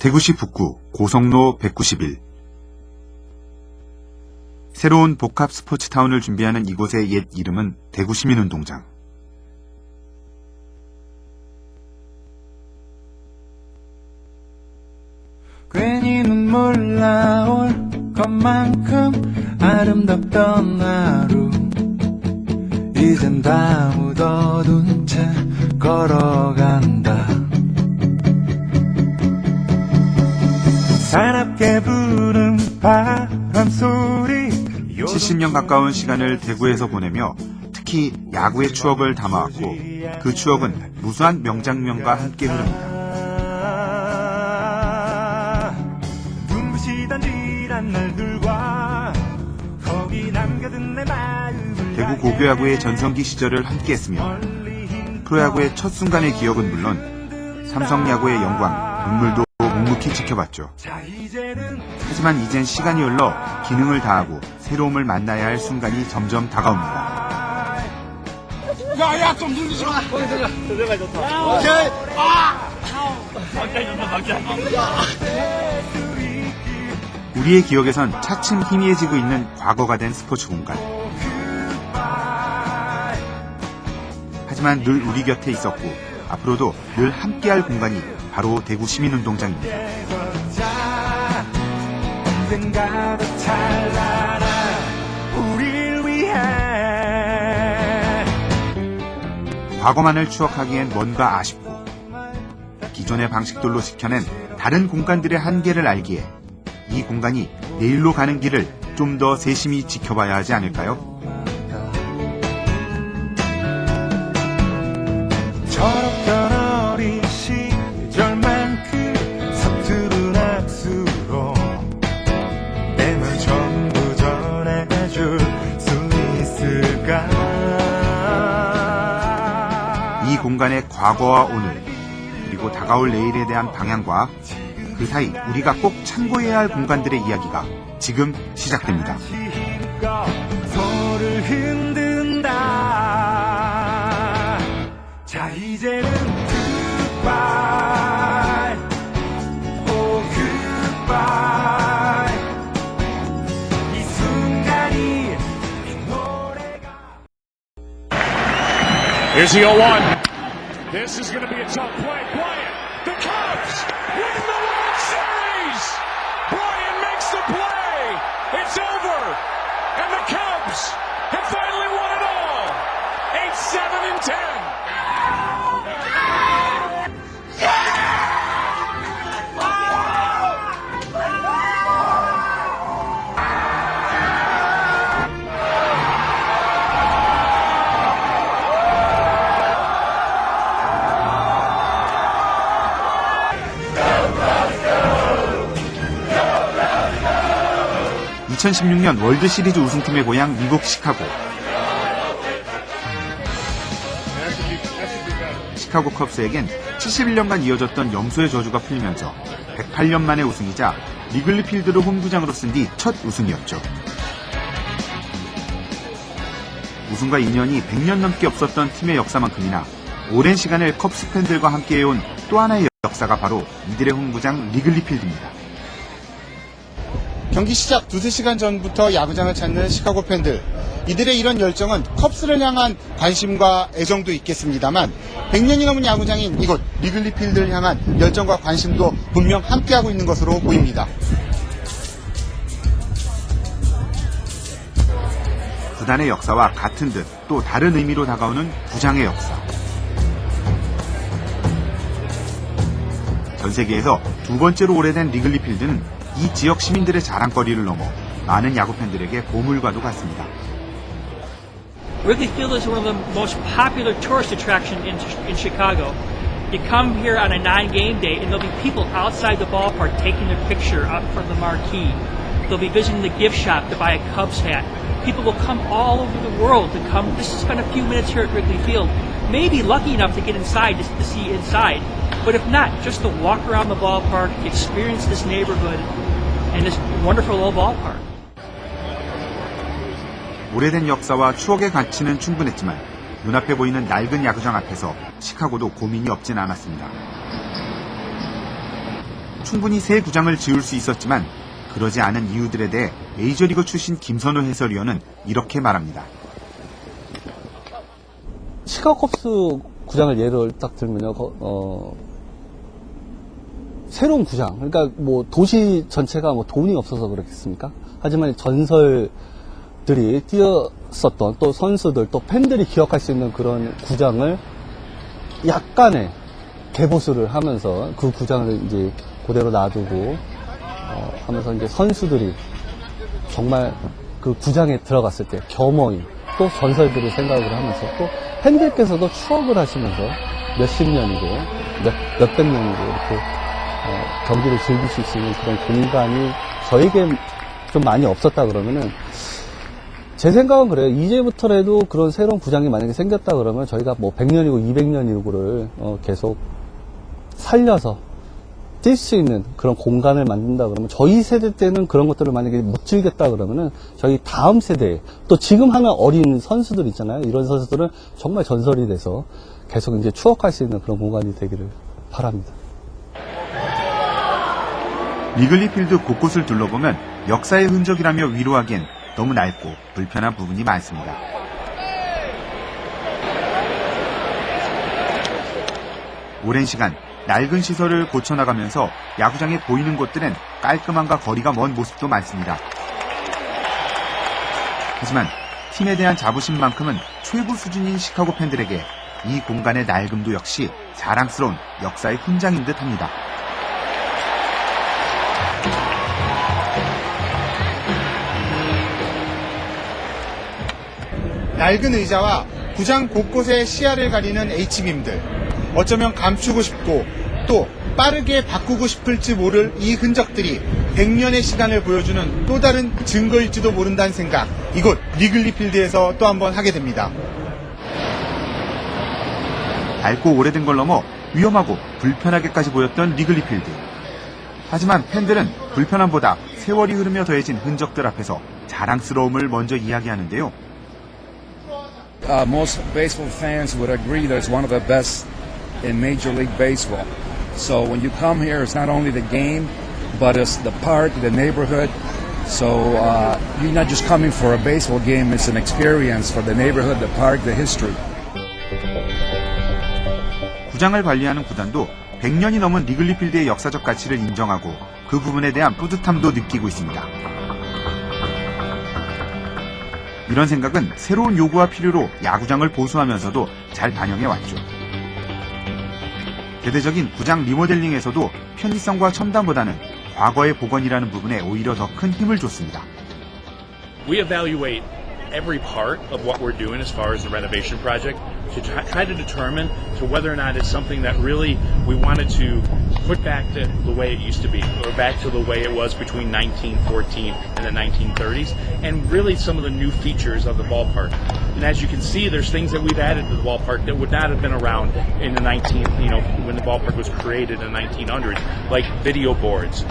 대구시 북구 고성로 191. 새로운 복합 스포츠타운을 준비하는 이곳의 옛 이름은 대구시민운동장. 괜히 눈물 나올 것만큼 아름답던 하루, 이젠 다 묻어둔 채 걸어간다. 사납게 부른 바람 소리. 70년 가까운 시간을 대구에서 보내며 특히 야구의 추억을 담아왔고, 그 추억은 무수한 명장면과 함께 흐릅니다. 대구 고교야구의 전성기 시절을 함께했으며 프로야구의 첫 순간의 기억은 물론 삼성야구의 영광, 눈물도 묵묵히 지켜봤죠. 하지만 이젠 시간이 흘러 기능을 다하고 새로움을 만나야 할 순간이 점점 다가옵니다. 야야 좀 눌리지 마. 들어가 좋다. 오케이. 방장 좋다. 우리의 기억에선 차츰 희미해지고 있는 과거가 된 스포츠 공간. 하지만 늘 우리 곁에 있었고 앞으로도 늘 함께할 공간이 바로 대구 시민운동장입니다. 과거만을 추억하기엔 뭔가 아쉽고 기존의 방식들로 지켜낸 다른 공간들의 한계를 알기에 이 공간이 내일로 가는 길을 좀 더 세심히 지켜봐야 하지 않을까요? 철없던 어린 시절만큼 서투른 악수로 내 말 전부 전해줄 수 있을까. 이 공간의 과거와 오늘, 그리고 다가올 내일에 대한 방향과 그 사이 우리가 꼭 참고해야 할 공간들의 이야기가 지금 시작됩니다. 서로를 흔든다. 자 이제는 goodbye, oh goodbye. 이 순간이 이 노래가. Here's the 0-1. This is going to be a tough play. Bryant, the Cubs win the World Series. Bryant makes the play. It's over, and the Cubs have finally won it all. 8-7-10. 이 2016년 월드시리즈 우승팀의 고향 미국 시카고. 시카고 컵스에겐 71년간 이어졌던 염소의 저주가 풀리면서 108년 만의 우승이자 리글리 필드를 홈구장으로 쓴 뒤 첫 우승이었죠. 우승과 인연이 100년 넘게 없었던 팀의 역사만큼이나 오랜 시간을 컵스 팬들과 함께해온 또 하나의 역사가 바로 이들의 홈구장 리글리 필드입니다. 경기 시작 2-3시간 전부터 야구장을 찾는 시카고 팬들. 이들의 이런 열정은 컵스를 향한 관심과 애정도 있겠습니다만 100년이 넘은 야구장인 이곳 리글리 필드를 향한 열정과 관심도 분명 함께하고 있는 것으로 보입니다. 구단의 역사와 같은 듯 또 다른 의미로 다가오는 구장의 역사. 전 세계에서 두 번째로 오래된 리글리 필드는 이 지역 시민들의 자랑거리를 넘어 많은 야구 팬들에게 보물과도 같습니다. Wrigley Field is one of the most popular tourist attractions in Chicago. You come here on a non-game day and there'll be people outside the ballpark taking their picture out in front of the marquee. They'll be visiting the gift shop to buy a Cubs hat. People will come all over the world to come just to spend a few minutes here at Wrigley Field. Maybe lucky enough to get inside just to see inside. But if not, just to walk around the ballpark, experience this neighborhood and this wonderful old ballpark. 오래된 역사와 추억의 가치는 충분했지만 눈앞에 보이는 낡은 야구장 앞에서 시카고도 고민이 없진 않았습니다. 충분히 새 구장을 지을 수 있었지만 그러지 않은 이유들에 대해 메이저리그 출신 김선호 해설위원은 이렇게 말합니다. 시카고 컵스 구장을 예를 딱 들면요, 새로운 구장, 그러니까 뭐 도시 전체가 뭐 돈이 없어서 그렇겠습니까? 하지만 전설들이 뛰었었던 또 선수들 또 팬들이 기억할 수 있는 그런 구장을 약간의 개보수를 하면서 그 구장을 이제 그대로 놔두고 하면서 이제 선수들이 정말 그 구장에 들어갔을 때 겸허히 또 전설들을 생각을 하면서 또 팬들께서도 추억을 하시면서 몇십 년이고 몇백 년이고 이렇게 경기를 즐기실 수 있는 그런 공간이 저에게 좀 많이 없었다 그러면은 제 생각은 그래요. 이제부터라도 그런 새로운 구장이 만약에 생겼다 그러면 저희가 뭐 100년이고 200년이고를 계속 살려서 뛸 수 있는 그런 공간을 만든다 그러면 저희 세대 때는 그런 것들을 만약에 못 즐겼다 그러면은 저희 다음 세대에 또 지금 하는 어린 선수들 있잖아요. 이런 선수들은 정말 전설이 돼서 계속 이제 추억할 수 있는 그런 공간이 되기를 바랍니다. 리글리필드 곳곳을 둘러보면 역사의 흔적이라며 위로하기엔 너무 낡고 불편한 부분이 많습니다. 오랜 시간 낡은 시설을 고쳐나가면서 야구장에 보이는 곳들은 깔끔함과 거리가 먼 모습도 많습니다. 하지만 팀에 대한 자부심만큼은 최고 수준인 시카고 팬들에게 이 공간의 낡음도 역시 자랑스러운 역사의 훈장인 듯합니다. 낡은 의자와 구장 곳곳의 시야를 가리는 H빔들, 어쩌면 감추고 싶고 또 빠르게 바꾸고 싶을지 모를 이 흔적들이 100년의 시간을 보여주는 또 다른 증거일지도 모른다는 생각, 이곳 리글리필드에서 또 한번 하게 됩니다. 낡고 오래된 걸 넘어 위험하고 불편하게까지 보였던 리글리필드. 하지만 팬들은 불편함보다 세월이 흐르며 더해진 흔적들 앞에서 자랑스러움을 먼저 이야기하는데요. Most baseball fans would agree that it's one of the best in Major League Baseball. So when you come here, it's not only the game, but it's the park, the neighborhood. So you're not just coming for a baseball game, it's an experience for the neighborhood, the park, the history. 구장을 관리하는 구단도 100년이 넘은 리글리필드의 역사적 가치를 인정하고 그 부분에 대한 뿌듯함도 느끼고 있습니다. 이런 생각은 새로운 요구와 필요로 야구장을 보수하면서도 잘 반영해 왔죠. 대대적인 구장 리모델링에서도 편의성과 첨단보다는 과거의 복원이라는 부분에 오히려 더 큰 힘을 줬습니다. We evaluate every part of what we're doing as far as the renovation project to try to determine to whether or not it's something that really we wanted to put back to the way it used to be, or back to the way it was between 1914 and the 1930s, and really some of the new features of the ballpark. And as you can see, there's things that we've added to the ballpark that would not have been around in the when the ballpark was created in the 1900s, like video boards.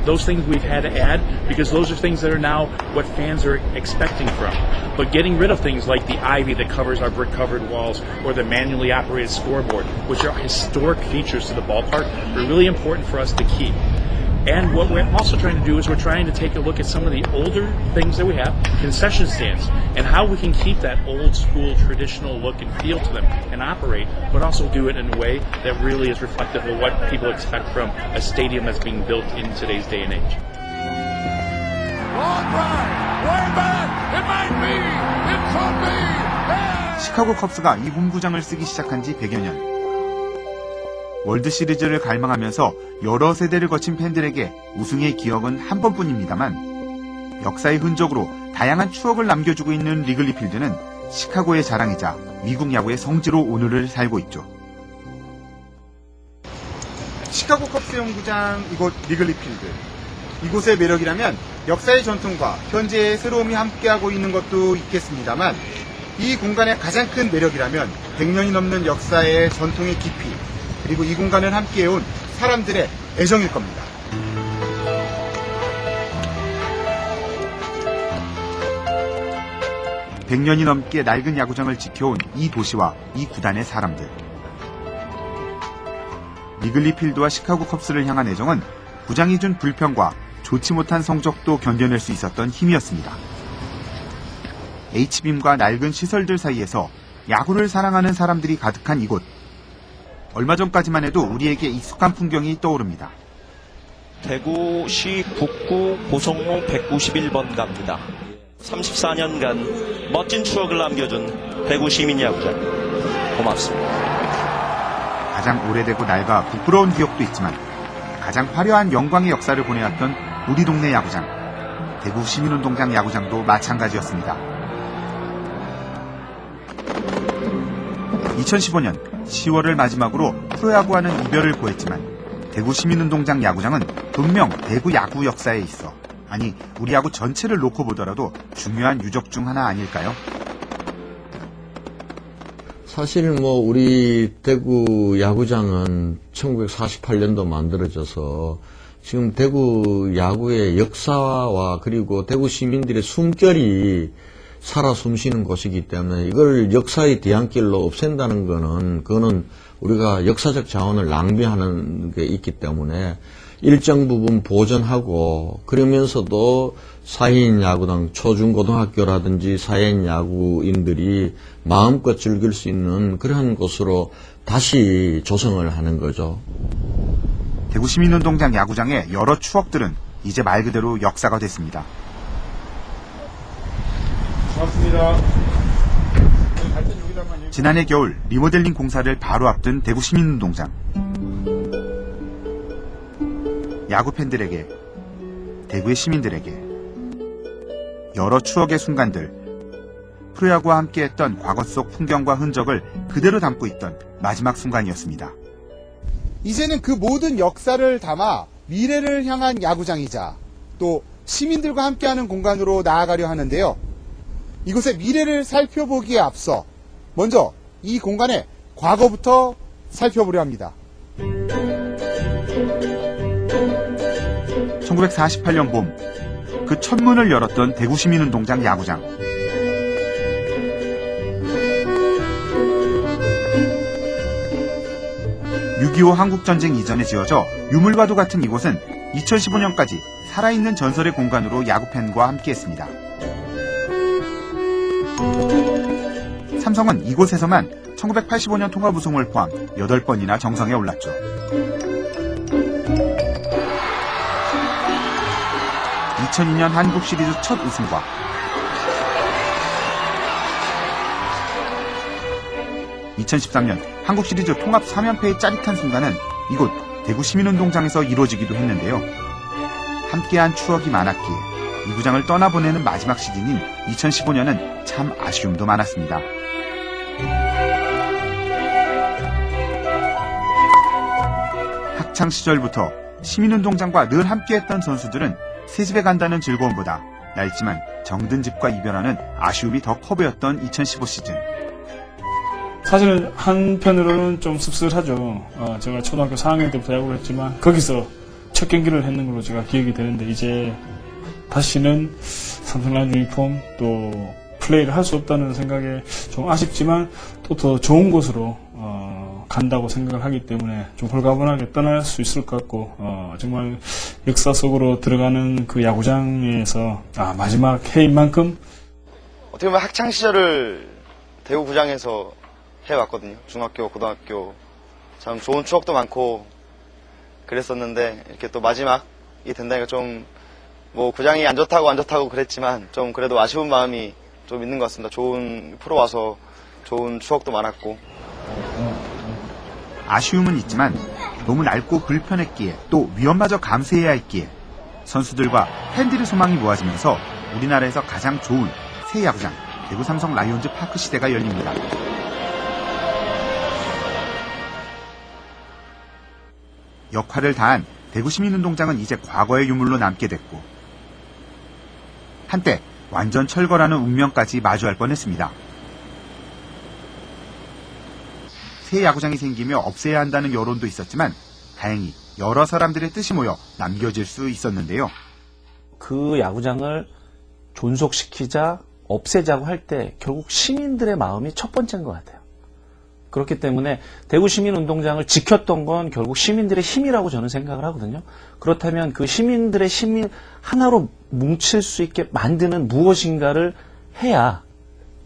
Those things we've had to add because those are things that are now what fans are expecting from. But getting rid of things like the ivy that covers our brick-covered walls or the manually operated scoreboard, which are historic features to the ballpark, are really important for us to keep. And what we're also trying to do is we're trying to take a look at some of the older things that we have, concession stands, and how we can keep that old school traditional look and feel to them and operate, but also do it in a way that really is reflective of what people expect from a stadium that's being built in today's day and age. Long drive, way back, it might be, it could be, 시카고 컵스가 이 홈구장을 쓰기 시작한 지 100여 년. 월드 시리즈를 갈망하면서 여러 세대를 거친 팬들에게 우승의 기억은 한 번뿐입니다만 역사의 흔적으로 다양한 추억을 남겨주고 있는 리글리필드는 시카고의 자랑이자 미국 야구의 성지로 오늘을 살고 있죠. 시카고 컵스 홈구장 이곳 리글리필드. 이곳의 매력이라면 역사의 전통과 현재의 새로움이 함께하고 있는 것도 있겠습니다만 이 공간의 가장 큰 매력이라면 100년이 넘는 역사의 전통의 깊이, 그리고 이 공간을 함께해온 사람들의 애정일 겁니다. (100년이) 넘게 낡은 야구장을 지켜온 이 도시와 이 구단의 사람들. 리글리필드와 시카고 컵스를 향한 애정은 구장이 준 불평과 좋지 못한 성적도 견뎌낼 수 있었던 힘이었습니다. H빔과 낡은 시설들 사이에서 야구를 사랑하는 사람들이 가득한 이곳. 얼마 전까지만 해도 우리에게 익숙한 풍경이 떠오릅니다. 대구시 북구 고성로 191번 갑니다. 34년간 멋진 추억을 남겨준 대구 시민야구장 고맙습니다. 가장 오래되고 낡아 부끄러운 기억도 있지만 가장 화려한 영광의 역사를 보내왔던 우리 동네 야구장, 대구 시민운동장 야구장도 마찬가지였습니다. 2015년 10월을 마지막으로 프로야구와는 이별을 고했지만 대구 시민운동장 야구장은 분명 대구 야구 역사에 있어, 아니 우리 야구 전체를 놓고 보더라도 중요한 유적 중 하나 아닐까요? 사실 우리 대구 야구장은 1948년도 만들어져서 지금 대구 야구의 역사와 그리고 대구 시민들의 숨결이 살아 숨쉬는 곳이기 때문에 이걸 역사의 뒤안길로 없앤다는 그거는 우리가 역사적 자원을 낭비하는 게 있기 때문에 일정 부분 보존하고, 그러면서도 4인 야구장, 초중고등학교라든지 4인 야구인들이 마음껏 즐길 수 있는 그러한 곳으로 다시 조성을 하는 거죠. 대구 시민운동장 야구장의 여러 추억들은 이제 말 그대로 역사가 됐습니다. 고맙습니다. 지난해 겨울 리모델링 공사를 바로 앞둔 대구 시민운동장. 야구 팬들에게, 대구의 시민들에게 여러 추억의 순간들, 프로야구와 함께했던 과거 속 풍경과 흔적을 그대로 담고 있던 마지막 순간이었습니다. 이제는 그 모든 역사를 담아 미래를 향한 야구장이자 또 시민들과 함께하는 공간으로 나아가려 하는데요. 이곳의 미래를 살펴보기에 앞서 먼저 이 공간의 과거부터 살펴보려 합니다. 1948년 봄, 그 첫 문을 열었던 대구 시민운동장 야구장. (6.25) 한국전쟁 이전에 지어져 유물과도 같은 이곳은 2015년까지 살아있는 전설의 공간으로 야구팬과 함께했습니다. 삼성은 이곳에서만 1985년 통합 우승을 포함 8번이나 정상에 올랐죠. 2002년 한국 시리즈 첫 우승과 2013년 한국 시리즈 통합 3연패의 짜릿한 순간은 이곳 대구 시민운동장에서 이루어지기도 했는데요. 함께한 추억이 많았기에 이 구장을 떠나보내는 마지막 시즌인 2015년은 참 아쉬움도 많았습니다. 학창 시절부터 시민운동장과 늘 함께했던 선수들은 새집에 간다는 즐거움보다 낡지만 정든 집과 이별하는 아쉬움이 더 커 보였던 2015 시즌. 사실은 한편으로는 좀 씁쓸하죠. 제가 초등학교 4학년 때부터 야구를 했지만 거기서 첫 경기를 했는 걸로 제가 기억이 되는데, 이제 다시는 삼성 라이온즈 유니폼 또 플레이를 할 수 없다는 생각에 좀 아쉽지만 또 더 좋은 곳으로 간다고 생각을 하기 때문에 좀 홀가분하게 떠날 수 있을 것 같고, 정말 역사 속으로 들어가는 그 야구장에서 마지막 해인 만큼 어떻게 보면 학창 시절을 대구 구장에서 해왔거든요. 중학교, 고등학교 참 좋은 추억도 많고 그랬었는데, 이렇게 또 마지막이 된다니까 좀 구장이 안 좋다고 그랬지만 좀 그래도 아쉬운 마음이 좀 있는 것 같습니다. 좋은 프로 와서 좋은 추억도 많았고. 아쉬움은 있지만 너무 낡고 불편했기에 또 위험마저 감수해야 했기에 선수들과 팬들의 소망이 모아지면서 우리나라에서 가장 좋은 새 야구장 대구 삼성 라이온즈 파크 시대가 열립니다. 역할을 다한 대구 시민운동장은 이제 과거의 유물로 남게 됐고, 한때 완전 철거라는 운명까지 마주할 뻔했습니다. 새 야구장이 생기며 없애야 한다는 여론도 있었지만 다행히 여러 사람들의 뜻이 모여 남겨질 수 있었는데요. 그 야구장을 존속시키자, 없애자고 할 때 결국 시민들의 마음이 첫 번째인 것 같아요. 그렇기 때문에 대구 시민운동장을 지켰던 건 결국 시민들의 힘이라고 저는 생각을 하거든요. 그렇다면 그 시민들의 힘이 하나로 뭉칠 수 있게 만드는 무엇인가를 해야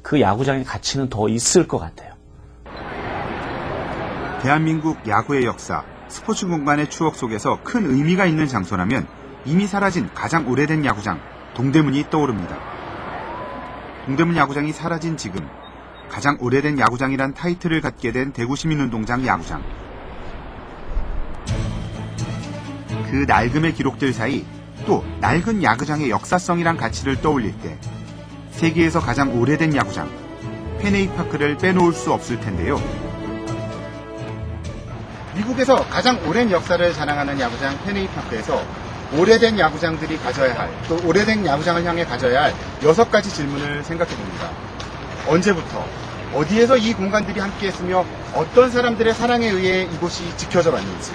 그 야구장의 가치는 더 있을 것 같아요. 대한민국 야구의 역사, 스포츠 공간의 추억 속에서 큰 의미가 있는 장소라면 이미 사라진 가장 오래된 야구장, 동대문이 떠오릅니다. 동대문 야구장이 사라진 지금, 가장 오래된 야구장이란 타이틀을 갖게 된 대구시민운동장 야구장. 그 낡음의 기록들 사이 또 낡은 야구장의 역사성이란 가치를 떠올릴 때 세계에서 가장 오래된 야구장, 펜웨이파크를 빼놓을 수 없을 텐데요. 미국에서 가장 오랜 역사를 자랑하는 야구장 펜웨이파크에서 오래된 야구장들이 가져야 할, 또 오래된 야구장을 향해 가져야 할 6가지 질문을 생각해 봅니다. 언제부터, 어디에서 이 공간들이 함께했으며 어떤 사람들의 사랑에 의해 이곳이 지켜져 왔는지,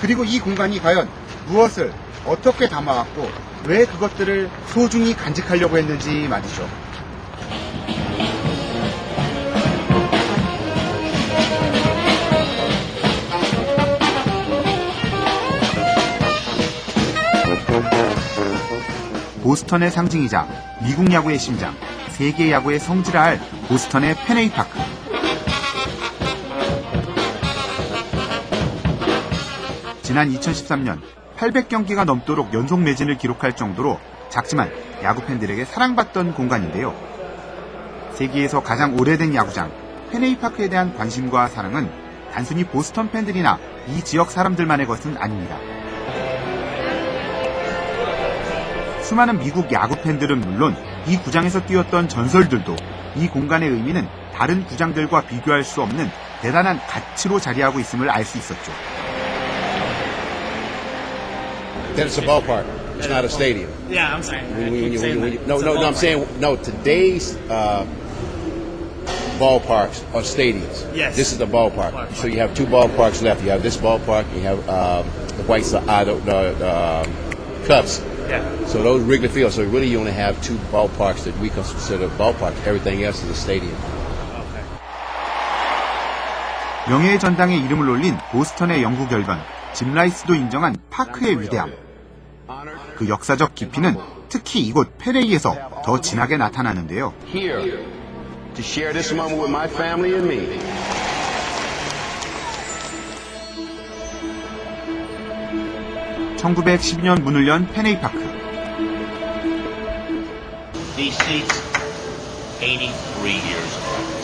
그리고 이 공간이 과연 무엇을 어떻게 담아왔고 왜 그것들을 소중히 간직하려고 했는지 말이죠. 보스턴의 상징이자 미국 야구의 심장, 세계 야구의 성지라 할 보스턴의 펜웨이파크. 지난 2013년 800경기가 넘도록 연속 매진을 기록할 정도로 작지만 야구 팬들에게 사랑받던 공간인데요. 세계에서 가장 오래된 야구장, 펜웨이파크에 대한 관심과 사랑은 단순히 보스턴 팬들이나 이 지역 사람들만의 것은 아닙니다. 수많은 미국 야구 팬들은 물론 이 구장에서 뛰었던 전설들도 이 공간의 의미는 다른 구장들과 비교할 수 없는 대단한 가치로 자리하고 있음을 알 수 있었죠. Then it's a ballpark. It's not a stadium. Yeah, I'm saying. I'm saying no. Today's ballparks are stadiums. Yes. This is the ballpark. So you have two ballparks left. You have this ballpark. You have the White Sox, the Cubs. Yeah. So those Wrigley Field. So really, you only have two ballparks that we consider ballparks. Everything else is a stadium. 명예의 전당에 이름을 올린 보스턴의 영구 결번, 짐 라이스도 인정한 파크의 위대함. 그 역사적 깊이는 특히 이곳 펜웨이에서 더 진하게 나타나는데요. Here to share this moment with my family and me. (1912년) 문을 연 펜웨이파크. These seats, 83 years old.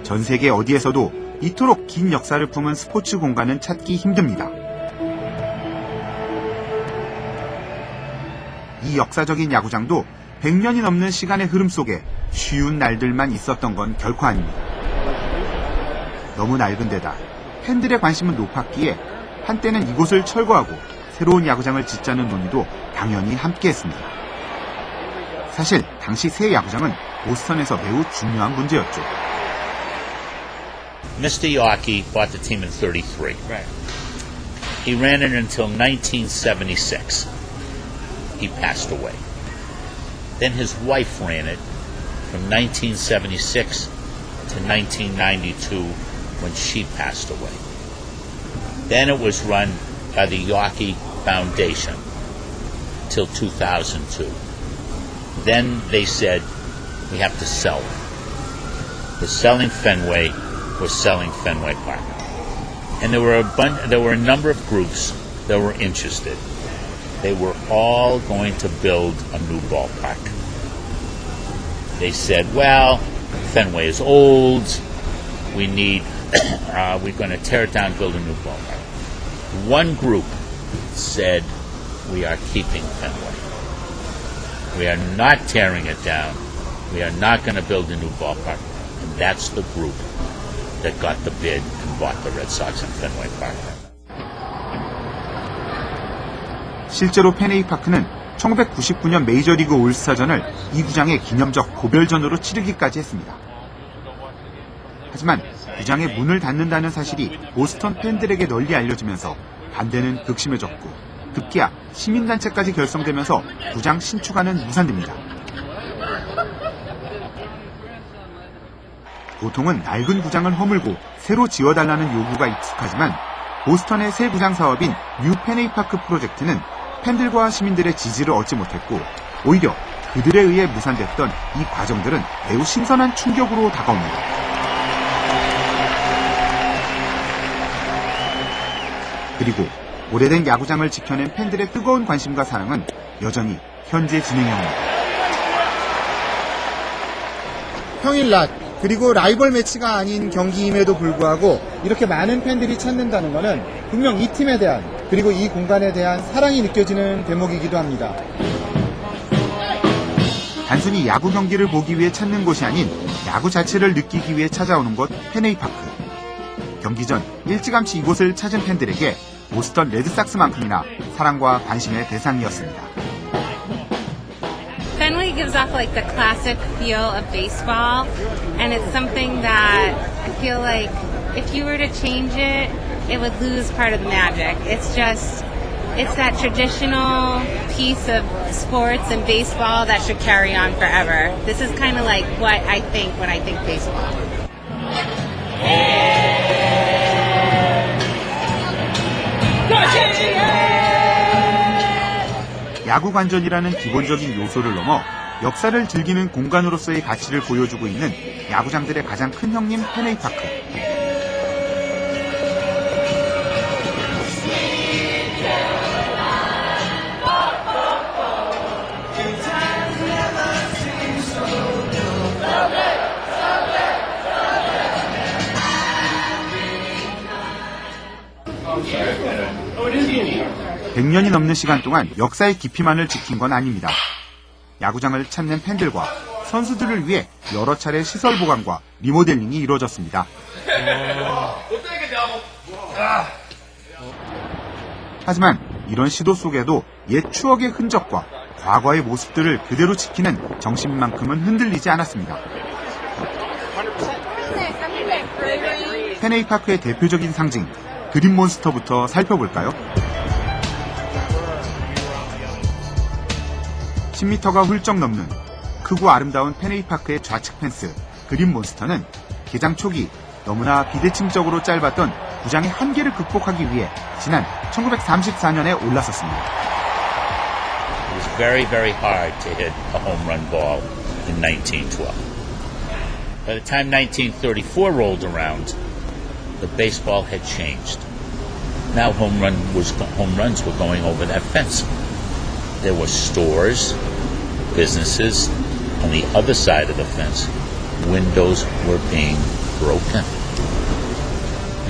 전 세계 어디에서도 이토록 긴 역사를 품은 스포츠 공간은 찾기 힘듭니다. 이 역사적인 야구장도 100년이 넘는 시간의 흐름 속에 쉬운 날들만 있었던 건 결코 아닙니다. 너무 낡은 데다 팬들의 관심은 높았기에 한때는 이곳을 철거하고 새로운 야구장을 짓자는 논의도 당연히 함께했습니다. 사실 당시 새 야구장은 보스턴에서 매우 중요한 문제였죠. Mr. Yawkey bought the team in 33. Right. He ran it until 1976. He passed away. Then his wife ran it from 1976 to 1992 when she passed away. Then it was run by the Yawkey Foundation till 2002. Then they said, we have to sell it. The selling Fenway was selling Fenway Park. And there were a number of groups that were interested. They were all going to build a new ballpark. They said, well, Fenway is old. We're going to tear it down and build a new ballpark. One group said, we are keeping Fenway. We are not tearing it down. We are not going to build a new ballpark. And that's the group that got the bid and bought the Red Sox in Fenway Park. 실제로 펜웨이파크는 1999년 메이저리그 올스타전을 이 구장의 기념적 고별전으로 치르기까지 했습니다. 하지만 구장의 문을 닫는다는 사실이 보스턴 팬들에게 널리 알려지면서 반대는 극심해졌고 급기야 시민단체까지 결성되면서 구장 신축안은 무산됩니다. 보통은 낡은 구장을 허물고 새로 지어달라는 요구가 익숙하지만 보스턴의 새 구장 사업인 뉴 페네이파크 프로젝트는 팬들과 시민들의 지지를 얻지 못했고 오히려 그들에 의해 무산됐던 이 과정들은 매우 신선한 충격으로 다가옵니다. 그리고 오래된 야구장을 지켜낸 팬들의 뜨거운 관심과 사랑은 여전히 현재 진행형입니다. 평일 낮 그리고 라이벌 매치가 아닌 경기임에도 불구하고 이렇게 많은 팬들이 찾는다는 것은 분명 이 팀에 대한 그리고 이 공간에 대한 사랑이 느껴지는 대목이기도 합니다. 단순히 야구 경기를 보기 위해 찾는 곳이 아닌 야구 자체를 느끼기 위해 찾아오는 곳 페네이파크. 경기 전 일찌감치 이곳을 찾은 팬들에게 보스턴 레드삭스만큼이나 사랑과 관심의 대상이었습니다. Fenway gives off like the classic feel of baseball, and it's something that I feel like if you were to change it, it would lose part of the magic. It's that traditional piece of sports and baseball that should carry on forever. This is kind of like what I think when I think baseball. 야구 관전이라는 기본적인 요소를 넘어 역사를 즐기는 공간으로서의 가치를 보여주고 있는 야구장들의 가장 큰 형님 페네이파크. Oh, it is Indian. 100년이 넘는 시간 동안 역사의 깊이만을 지킨 건 아닙니다. 야구장을 찾는 팬들과 선수들을 위해 여러 차례 시설 보강과 리모델링이 이루어졌습니다. 하지만 이런 시도 속에도 옛 추억의 흔적과 과거의 모습들을 그대로 지키는 정신만큼은 흔들리지 않았습니다. 페네이파크의 대표적인 상징, 그린 몬스터부터 살펴볼까요? 10m가 훌쩍 넘는 크고 아름다운 페네이파크의 좌측 펜스, 그린 몬스터는 개장 초기 너무나 비대칭적으로 짧았던 구장의 한계를 극복하기 위해 지난 1934년에 올랐었습니다. It was very, very hard to hit a home run ball in 1912. By the time 1934 rolled around, the baseball had changed. Now home runs were going over that fence. There were stores, businesses on the other side of the fence. Windows were being broken.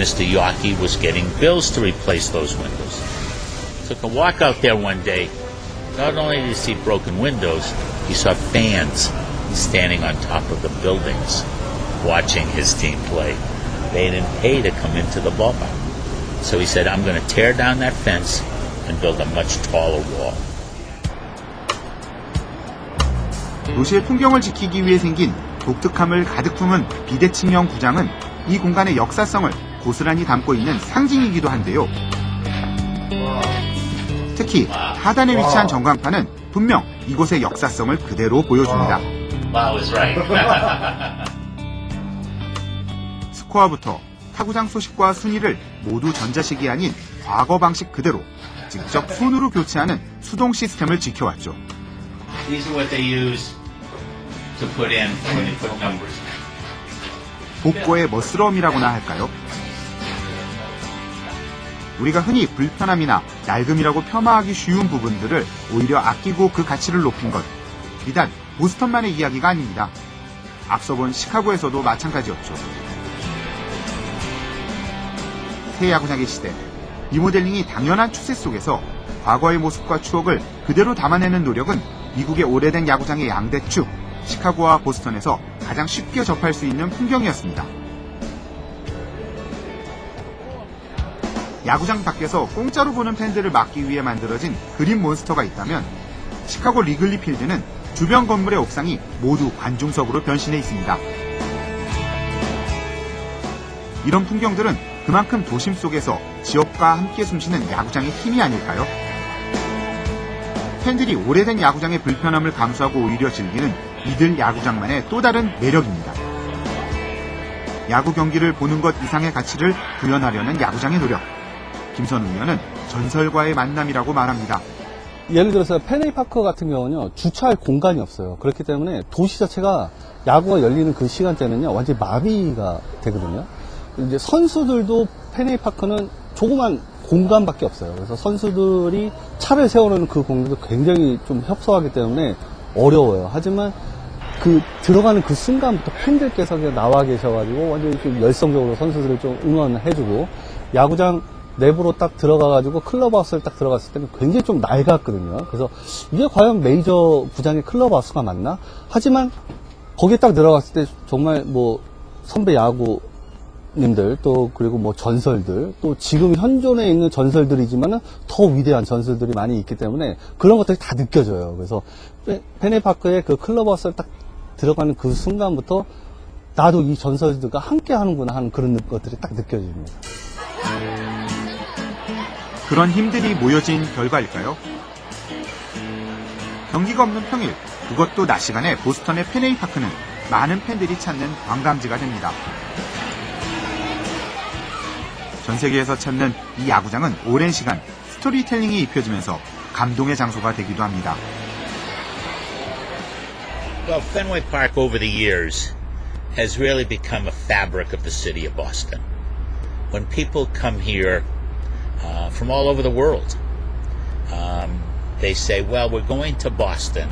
Mr. Yockey was getting bills to replace those windows. Took a walk out there one day. Not only did he see broken windows, he saw fans standing on top of the buildings watching his team play. They didn't pay to come into the ballpark. So he said, I'm going to tear down that fence and build a much taller wall. 도시의 풍경을 지키기 위해 생긴 독특함을 가득 품은 비대칭형 구장은 이 공간의 역사성을 고스란히 담고 있는 상징이기도 한데요. 특히 하단에 위치한 전광판은 분명 이곳의 역사성을 그대로 보여줍니다. 스코어부터 타구장 소식과 순위를 모두 전자식이 아닌 과거 방식 그대로 직접 손으로 교체하는 수동 시스템을 지켜왔죠. These are what they use to put in when they put numbers. 복고의 멋스러움이라고나 할까요? 우리가 흔히 불편함이나 낡음이라고 폄하하기 쉬운 부분들을 오히려 아끼고 그 가치를 높인 것. 비단 보스턴만의 이야기가 아닙니다. 앞서 본 시카고에서도 마찬가지였죠. 새 야구장의 시대, 리모델링이 당연한 추세 속에서 과거의 모습과 추억을 그대로 담아내는 노력은 미국의 오래된 야구장의 양대축, 시카고와 보스턴에서 가장 쉽게 접할 수 있는 풍경이었습니다. 야구장 밖에서 공짜로 보는 팬들을 막기 위해 만들어진 그린 몬스터가 있다면 시카고 리글리 필드는 주변 건물의 옥상이 모두 관중석으로 변신해 있습니다. 이런 풍경들은 그만큼 도심 속에서 지역과 함께 숨쉬는 야구장의 힘이 아닐까요? 팬들이 오래된 야구장의 불편함을 감수하고 오히려 즐기는 이들 야구장만의 또 다른 매력입니다. 야구 경기를 보는 것 이상의 가치를 구현하려는 야구장의 노력. 김선우 의원은 전설과의 만남이라고 말합니다. 예를 들어서 펜웨이파크 같은 경우는요, 주차할 공간이 없어요. 그렇기 때문에 도시 자체가 야구가 열리는 그 시간대는요, 완전히 마비가 되거든요. 이제 선수들도 펜웨이파크는 조그만 공간밖에 없어요. 그래서 선수들이 차를 세워놓는 그 공간도 굉장히 좀 협소하기 때문에 어려워요. 하지만 그 들어가는 그 순간부터 팬들께서 그냥 나와 계셔가지고 완전히 좀 열성적으로 선수들을 좀 응원해주고, 야구장 내부로 딱 들어가가지고 클럽하우스를 딱 들어갔을 때는 굉장히 좀 낡았거든요. 그래서 이게 과연 메이저 구장의 클럽하우스가 맞나? 하지만 거기에 딱 들어갔을 때 정말 뭐 선배 야구님들 또 그리고 뭐 전설들 또 지금 현존에 있는 전설들이지만은 더 위대한 전설들이 많이 있기 때문에 그런 것들이 다 느껴져요. 그래서 펜웨이파크의 그 클럽하우스를 딱 들어가는 그 순간부터 나도 이 전설들과 함께 하는구나 하는 그런 것들이 딱 느껴집니다. 그런 힘들이 모여진 결과일까요? 경기가 없는 평일, 그것도 낮 시간에 보스턴의 펜웨이파크는 많은 팬들이 찾는 관광지가 됩니다. 전 세계에서 찾는 이 야구장은 오랜 시간 스토리텔링이 입혀지면서 감동의 장소가 되기도 합니다. Well, Fenway Park over the years has really become a fabric of the city of Boston. When people come here from all over the world, they say, well, we're going to Boston,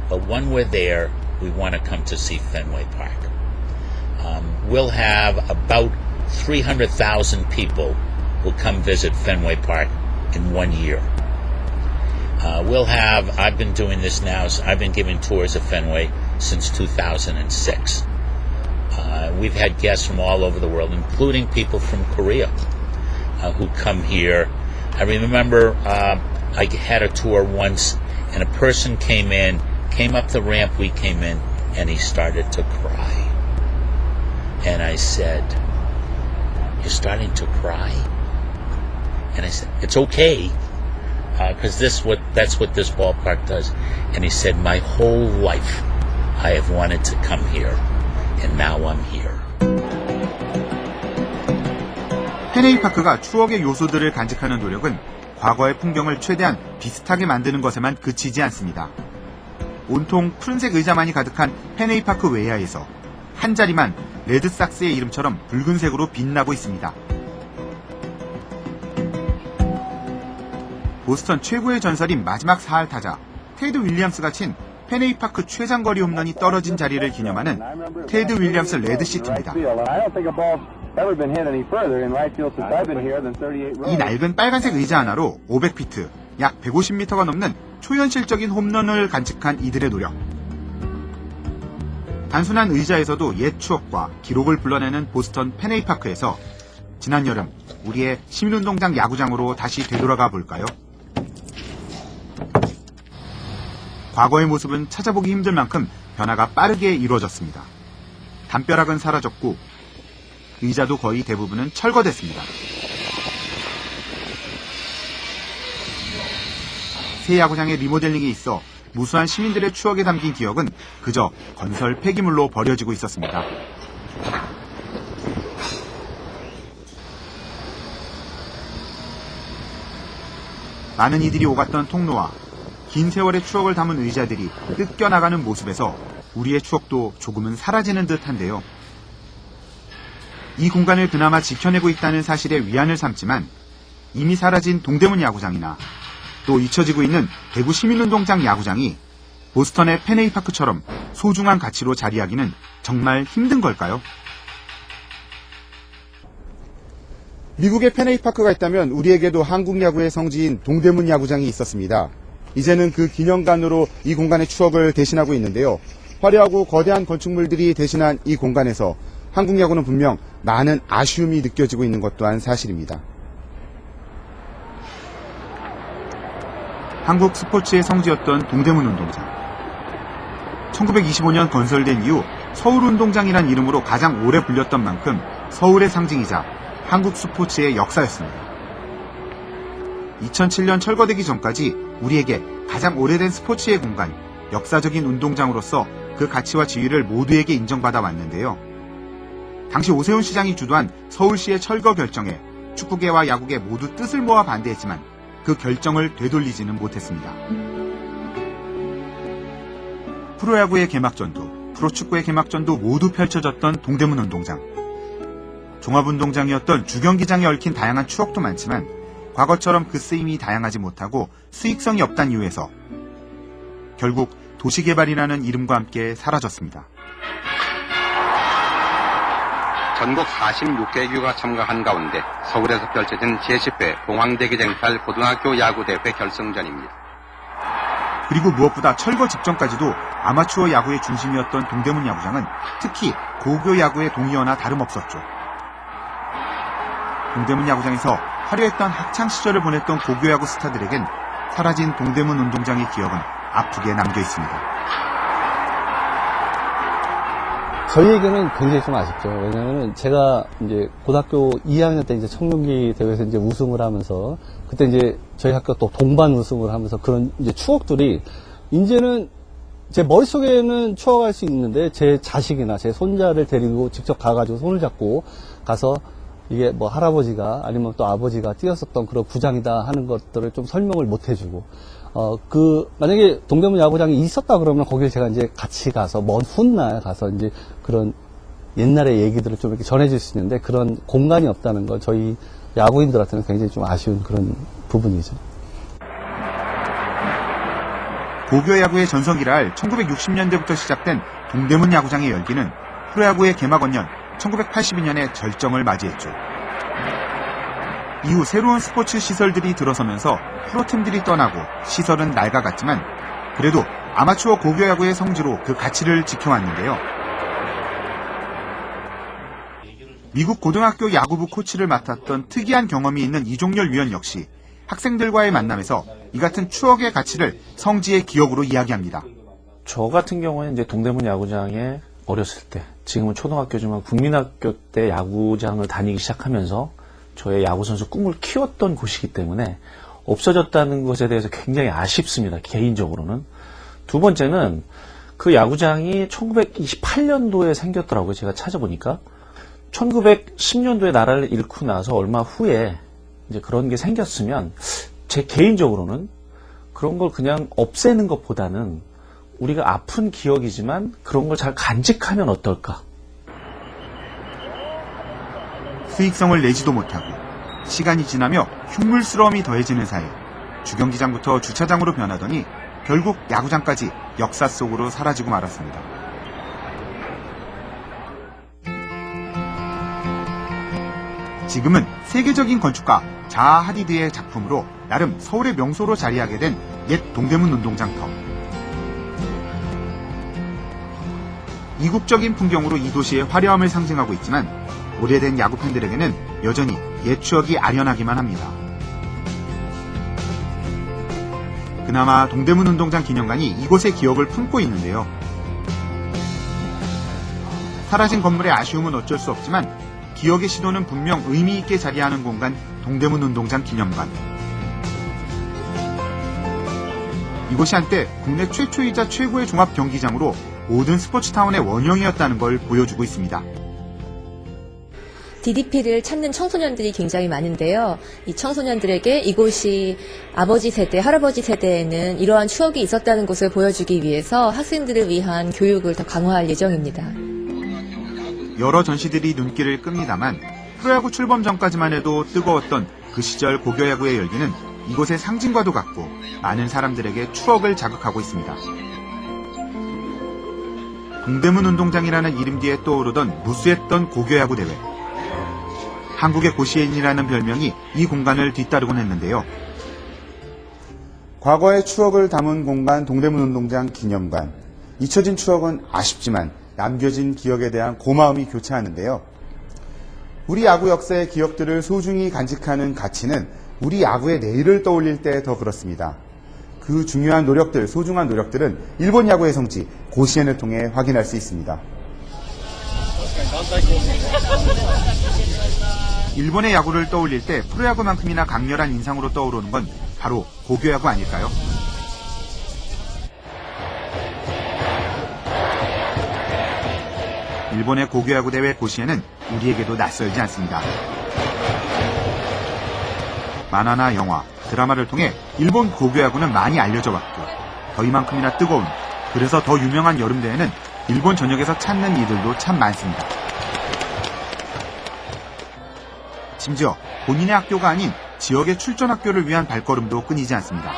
but when we're there, we want to come to see Fenway Park. We'll have about 300,000 people will come visit Fenway Park in 1 year. I've been doing this now, so I've been giving tours of Fenway since 2006. We've had guests from all over the world, including people from Korea who come here. I remember I had a tour once, and a person came up the ramp we came in, and he started to cry. And I said, "You're starting to cry?" And I said, "It's okay, because that's what this ballpark does." And he said, "My whole life I have wanted to come here, and now I'm here." 펜웨이파크가 추억의 요소들을 간직하는 노력은 과거의 풍경을 최대한 비슷하게 만드는 것에만 그치지 않습니다. 온통 푸른색 의자만이 가득한 펜웨이파크 외야에서 한 자리만 레드삭스의 이름처럼 붉은색으로 빛나고 있습니다. 보스턴 최고의 전설인 마지막 4할 타자 테드 윌리엄스가 친 펜웨이파크 최장거리 홈런이 떨어진 자리를 기념하는 테드 윌리엄스 레드시트입니다. 이 낡은 빨간색 의자 하나로 500피트, 약 150m가 넘는 초현실적인 홈런을 간직한 이들의 노력. 단순한 의자에서도 옛 추억과 기록을 불러내는 보스턴 펜웨이파크에서 지난 여름 우리의 시민운동장 야구장으로 다시 되돌아가 볼까요? 과거의 모습은 찾아보기 힘들 만큼 변화가 빠르게 이루어졌습니다. 담벼락은 사라졌고 의자도 거의 대부분은 철거됐습니다. 새 야구장의 리모델링에 있어 무수한 시민들의 추억에 담긴 기억은 그저 건설 폐기물로 버려지고 있었습니다. 많은 이들이 오갔던 통로와 긴 세월의 추억을 담은 의자들이 뜯겨나가는 모습에서 우리의 추억도 조금은 사라지는 듯한데요. 이 공간을 그나마 지켜내고 있다는 사실에 위안을 삼지만 이미 사라진 동대문 야구장이나 또 잊혀지고 있는 대구 시민운동장 야구장이 보스턴의 펜웨이파크처럼 소중한 가치로 자리하기는 정말 힘든 걸까요? 미국의 펜웨이파크가 있다면 우리에게도 한국 야구의 성지인 동대문 야구장이 있었습니다. 이제는 그 기념관으로 이 공간의 추억을 대신하고 있는데요. 화려하고 거대한 건축물들이 대신한 이 공간에서 한국 야구는 분명 많은 아쉬움이 느껴지고 있는 것 또한 사실입니다. 한국 스포츠의 성지였던 동대문 운동장. 1925년 건설된 이후 서울운동장이란 이름으로 가장 오래 불렸던 만큼 서울의 상징이자 한국 스포츠의 역사였습니다. 2007년 철거되기 전까지 우리에게 가장 오래된 스포츠의 공간, 역사적인 운동장으로서 그 가치와 지위를 모두에게 인정받아 왔는데요. 당시 오세훈 시장이 주도한 서울시의 철거 결정에 축구계와 야구계 모두 뜻을 모아 반대했지만 그 결정을 되돌리지는 못했습니다. 프로야구의 개막전도 프로축구의 개막전도 모두 펼쳐졌던 동대문 운동장. 종합운동장이었던 주경기장에 얽힌 다양한 추억도 많지만 과거처럼 그 쓰임이 다양하지 못하고 수익성이 없다는 이유에서 결국 도시개발이라는 이름과 함께 사라졌습니다. 전국 46개교가 참가한 가운데 서울에서 펼쳐진 제10회 봉황대기쟁탈 고등학교 야구대회 결승전입니다. 그리고 무엇보다 철거 직전까지도 아마추어 야구의 중심이었던 동대문 야구장은 특히 고교 야구의 동의어나 다름없었죠. 동대문 야구장에서 화려했던 학창시절을 보냈던 고교 야구 스타들에겐 사라진 동대문 운동장의 기억은 아프게 남겨있습니다. 저희에게는 굉장히 좀 아쉽죠. 왜냐면은 제가 이제 고등학교 2학년 때 이제 청룡기 대회에서 이제 우승을 하면서 그때 이제 저희 학교 또 동반 우승을 하면서 그런 이제 추억들이 이제는 제 머릿속에는 추억할 수 있는데 제 자식이나 제 손자를 데리고 직접 가가지고 손을 잡고 가서 이게 뭐 할아버지가 아니면 또 아버지가 뛰었었던 그런 구장이다 하는 것들을 좀 설명을 못 해주고 만약에 동대문 야구장이 있었다 그러면 거기에 제가 이제 같이 가서 먼 훗날 가서 이제 그런 옛날의 얘기들을 좀 이렇게 전해줄 수 있는데 그런 공간이 없다는 건 저희 야구인들한테는 굉장히 좀 아쉬운 그런 부분이죠. 고교 야구의 전성기라 할 1960년대부터 시작된 동대문 야구장의 열기는 프로야구의 개막원년 1982년에 절정을 맞이했죠. 이후 새로운 스포츠 시설들이 들어서면서 프로팀들이 떠나고 시설은 낡아갔지만 그래도 아마추어 고교야구의 성지로 그 가치를 지켜왔는데요. 미국 고등학교 야구부 코치를 맡았던 특이한 경험이 있는 이종렬 위원 역시 학생들과의 만남에서 이 같은 추억의 가치를 성지의 기억으로 이야기합니다. 저 같은 경우에는 이제 동대문 야구장에 어렸을 때, 지금은 초등학교지만 국민학교 때 야구장을 다니기 시작하면서 저의 야구선수 꿈을 키웠던 곳이기 때문에 없어졌다는 것에 대해서 굉장히 아쉽습니다. 개인적으로는. 두 번째는 그 야구장이 1928년도에 생겼더라고요. 제가 찾아보니까. 1910년도에 나라를 잃고 나서 얼마 후에 이제 그런 게 생겼으면 제 개인적으로는 그런 걸 그냥 없애는 것보다는 우리가 아픈 기억이지만 그런 걸 잘 간직하면 어떨까? 수익성을 내지도 못하고 시간이 지나며 흉물스러움이 더해지는 사이 주경기장부터 주차장으로 변하더니 결국 야구장까지 역사 속으로 사라지고 말았습니다. 지금은 세계적인 건축가 자하 하디드의 작품으로 나름 서울의 명소로 자리하게 된 옛 동대문 운동장터. 이국적인 풍경으로 이 도시의 화려함을 상징하고 있지만 오래된 야구 팬들에게는 여전히 옛 추억이 아련하기만 합니다. 그나마 동대문 운동장 기념관이 이곳의 기억을 품고 있는데요. 사라진 건물의 아쉬움은 어쩔 수 없지만 기억의 시도는 분명 의미 있게 자리하는 공간 동대문 운동장 기념관. 이곳이 한때 국내 최초이자 최고의 종합 경기장으로 모든 스포츠타운의 원형이었다는 걸 보여주고 있습니다. DDP를 찾는 청소년들이 굉장히 많은데요. 이 청소년들에게 이곳이 아버지 세대, 할아버지 세대에는 이러한 추억이 있었다는 것을 보여주기 위해서 학생들을 위한 교육을 더 강화할 예정입니다. 여러 전시들이 눈길을 끕니다만 프로야구 출범 전까지만 해도 뜨거웠던 그 시절 고교야구의 열기는 이곳의 상징과도 같고 많은 사람들에게 추억을 자극하고 있습니다. 동대문 운동장이라는 이름 뒤에 떠오르던 무수했던 고교야구 대회. 한국의 고시엔이라는 별명이 이 공간을 뒤따르곤 했는데요. 과거의 추억을 담은 공간 동대문 운동장 기념관. 잊혀진 추억은 아쉽지만 남겨진 기억에 대한 고마움이 교차하는데요. 우리 야구 역사의 기억들을 소중히 간직하는 가치는 우리 야구의 내일을 떠올릴 때 더 그렇습니다. 그 중요한 노력들, 소중한 노력들은 일본 야구의 성지 고시엔을 통해 확인할 수 있습니다. 일본의 야구를 떠올릴 때 프로야구만큼이나 강렬한 인상으로 떠오르는 건 바로 고교야구 아닐까요? 일본의 고교야구 대회 고시에는 우리에게도 낯설지 않습니다. 만화나 영화, 드라마를 통해 일본 고교야구는 많이 알려져 왔고 더 이만큼이나 뜨거운, 그래서 더 유명한 여름대회는 일본 전역에서 찾는 이들도 참 많습니다. 심지어 본인의 학교가 아닌 지역의 출전 학교를 위한 발걸음도 끊이지 않습니다.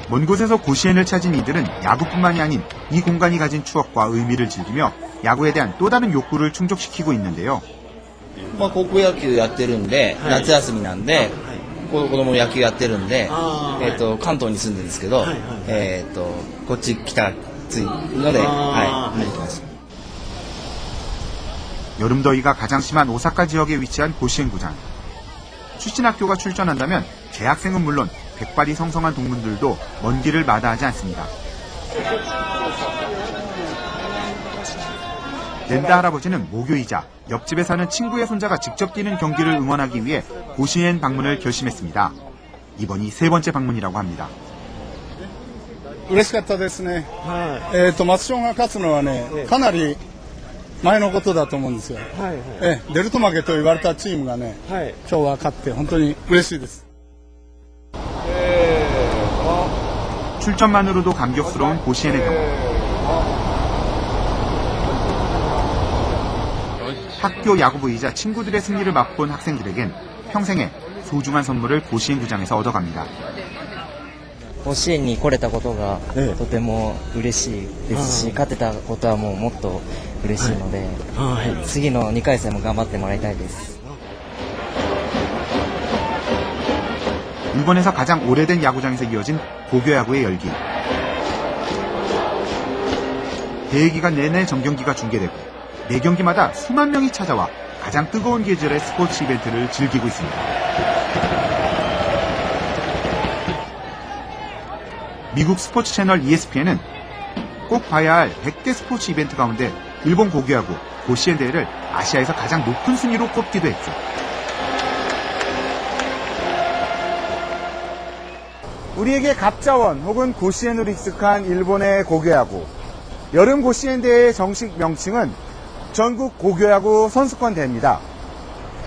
먼 곳에서 고시엔을 찾은 이들은 야구뿐만이 아닌 이 공간이 가진 추억과 의미를 즐기며 야구에 대한 또 다른 욕구를 충족시키고 있는데요. 高校野球やってるんで、夏休みなんで、子供野球やってるんで、関東に住んでるんですけど、こっち来たついので、見に来ました。 여름 더위가 가장 심한 오사카 지역에 위치한 고시엔 구장. 출신 학교가 출전한다면 재학생은 물론 백발이 성성한 동문들도 먼 길을 마다하지 않습니다. 렌다 할아버지는 모교이자 옆집에 사는 친구의 손자가 직접 뛰는 경기를 응원하기 위해 고시엔 방문을 결심했습니다. 이번이 세 번째 방문이라고 합니다. 嬉しかったですね。松商が勝つのはね、かなり前のことだと思うんですよ。出ると負けと言われたチームがね、今日は勝って本当に嬉しいです。 출전만으로도 감격스러운 고시엔의 경우. 학교 야구부이자 친구들의 승리를 맛본 학생들에겐 평생의 소중한 선물을 고시엔 구장에서 얻어갑니다. 甲子園に来れたことがとても嬉しいですし、勝てたことはもっと嬉しいので、次の2回戦も頑張ってもらいたいです。 일본에서 가장 오래된 야구장에서 이어진 고교야구의 열기. 대회 기간 내내 정경기가 중계되고 매 경기마다 수만 명이 찾아와 가장 뜨거운 계절의 스포츠 이벤트를 즐기고 있습니다. 미국 스포츠 채널 ESPN은 꼭 봐야 할 100대 스포츠 이벤트 가운데 일본 고교야구 고시엔 대회를 아시아에서 가장 높은 순위로 꼽기도 했죠. 우리에게 갑자원 혹은 고시엔으로 익숙한 일본의 고교야구. 여름 고시엔 대회의 정식 명칭은 전국 고교야구 선수권 대회입니다.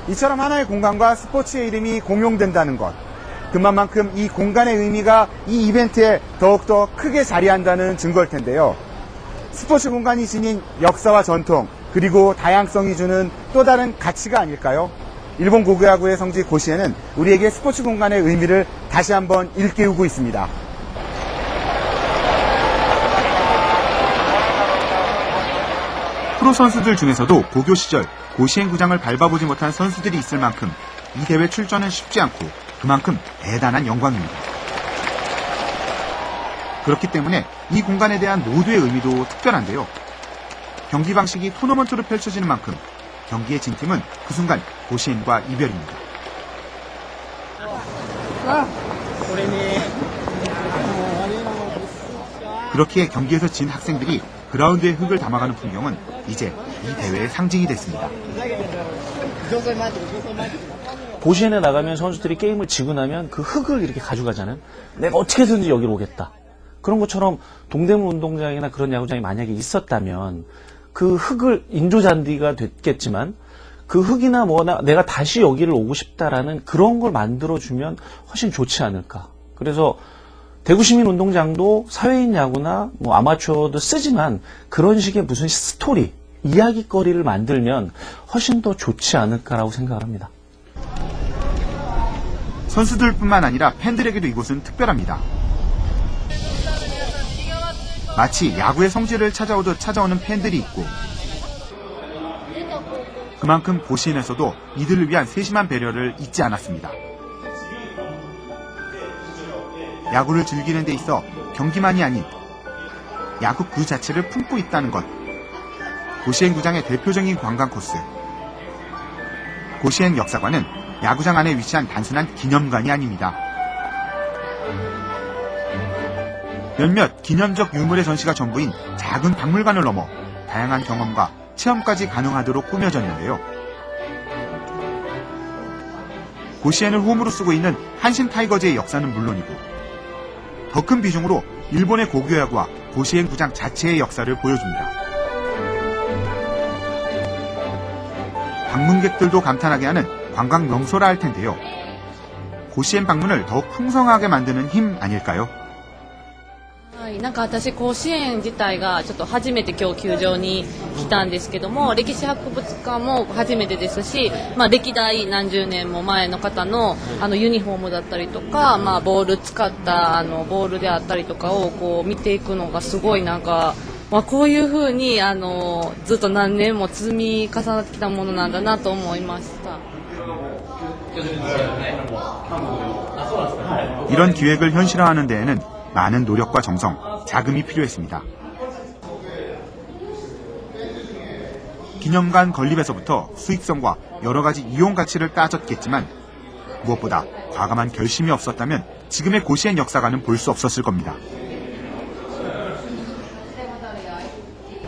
이처럼 하나의 공간과 스포츠의 이름이 공용된다는 것. 그만큼 이 공간의 의미가 이 이벤트에 더욱더 크게 자리한다는 증거일 텐데요. 스포츠 공간이 지닌 역사와 전통, 그리고 다양성이 주는 또 다른 가치가 아닐까요? 일본 고교야구의 성지 고시엔은 우리에게 스포츠 공간의 의미를 다시 한번 일깨우고 있습니다. 프로 선수들 중에서도 고교 시절 고시엔 구장을 밟아보지 못한 선수들이 있을 만큼 이 대회 출전은 쉽지 않고 그만큼 대단한 영광입니다. 그렇기 때문에 이 공간에 대한 모두의 의미도 특별한데요. 경기 방식이 토너먼트로 펼쳐지는 만큼 경기에 진 팀은 그 순간 고시엔과 이별입니다. 그렇기에 경기에서 진 학생들이 그라운드에 흙을 담아가는 풍경은 이제 이 대회의 상징이 됐습니다. 고시엔에 나가면 선수들이 게임을 지고 나면 그 흙을 이렇게 가져가잖아요. 내가 어떻게든지 여기로 오겠다. 그런 것처럼 동대문 운동장이나 그런 야구장이 만약에 있었다면 그 흙을 인조잔디가 됐겠지만 그 흙이나 뭐나 내가 다시 여기를 오고 싶다라는 그런 걸 만들어주면 훨씬 좋지 않을까. 그래서 대구시민운동장도 사회인 야구나 뭐 아마추어도 쓰지만 그런 식의 무슨 스토리, 이야기거리를 만들면 훨씬 더 좋지 않을까라고 생각을 합니다. 선수들뿐만 아니라 팬들에게도 이곳은 특별합니다. 마치 야구의 성지를 찾아오듯 찾아오는 팬들이 있고 그만큼 고시엔에서도 이들을 위한 세심한 배려를 잊지 않았습니다. 야구를 즐기는 데 있어 경기만이 아닌 야구 그 자체를 품고 있다는 것. 고시엔 구장의 대표적인 관광 코스. 고시엔 역사관은 야구장 안에 위치한 단순한 기념관이 아닙니다. 몇몇 기념적 유물의 전시가 전부인 작은 박물관을 넘어 다양한 경험과 체험까지 가능하도록 꾸며졌는데요. 고시엔을 홈으로 쓰고 있는 한신 타이거즈의 역사는 물론이고 더 큰 비중으로 일본의 고교야구와 고시엔 구장 자체의 역사를 보여줍니다. 방문객들도 감탄하게 하는 관광 명소라 할 텐데요. 고시엔 방문을 더욱 풍성하게 만드는 힘 아닐까요? なんか私甲子園自体がちょっと初めて今日球場に来たんですけども、歴史博物館も初めてですし、歴代何十年も前の方のユニフォームだったりとか、ボール使ったボールであったりとかをこう見ていくのがすごいなんか、こういう風にずっと何年も積み重なってきたものなんだなと思いました。 이런 기획을 현실화하는 데에는 많은 노력과 정성, 자금이 필요했습니다. 기념관 건립에서부터 수익성과 여러 가지 이용 가치를 따졌겠지만 무엇보다 과감한 결심이 없었다면 지금의 고시엔 역사관은 볼 수 없었을 겁니다.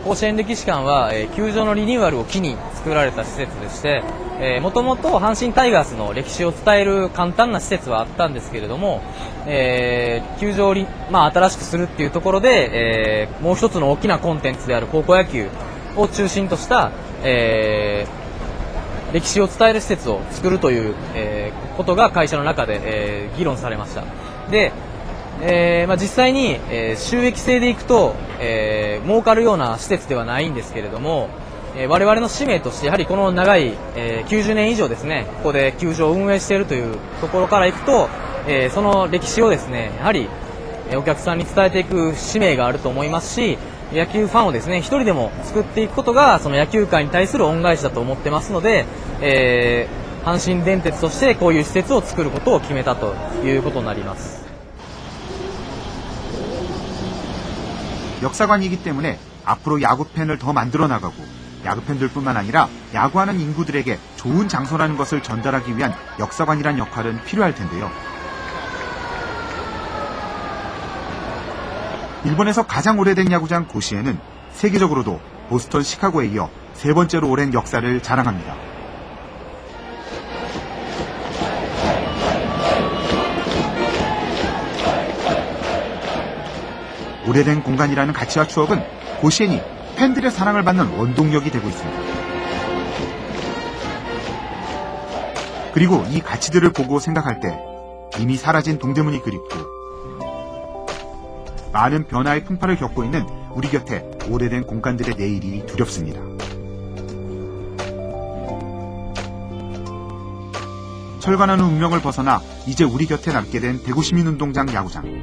甲子園歴史館は、球場のリニューアルを機に作られた施設でして、もともと阪神タイガースの歴史を伝える簡単な施設はあったんですけれども、球場を新しくするっていうところで、もう一つの大きなコンテンツである高校野球を中心とした、歴史を伝える施設を作るという、ことが会社の中で、議論されました。で実際に、収益性でいくと、儲かるような施設ではないんですけれども、我々の使命としてやはりこの長い、90年以上ですね、ここで球場を運営しているというところからいくと、その歴史をですね、やはりお客さんに伝えていく使命があると思いますし、野球ファンをですね、一人でも作っていくことがその野球界に対する恩返しだと思ってますので、阪神電鉄としてこういう施設を作ることを決めたということになります。 역사관이기 때문에 앞으로 야구팬을 더 만들어 나가고 야구팬들뿐만 아니라 야구하는 인구들에게 좋은 장소라는 것을 전달하기 위한 역사관이란 역할은 필요할 텐데요. 일본에서 가장 오래된 야구장 고시엔은 세계적으로도 보스턴, 시카고에 이어 세 번째로 오랜 역사를 자랑합니다. 오래된 공간이라는 가치와 추억은 고시엔이 팬들의 사랑을 받는 원동력이 되고 있습니다. 그리고 이 가치들을 보고 생각할 때 이미 사라진 동대문이 그립고 많은 변화의 풍파를 겪고 있는 우리 곁에 오래된 공간들의 내일이 두렵습니다. 철관하는 운명을 벗어나 이제 우리 곁에 남게 된 대구시민운동장 야구장.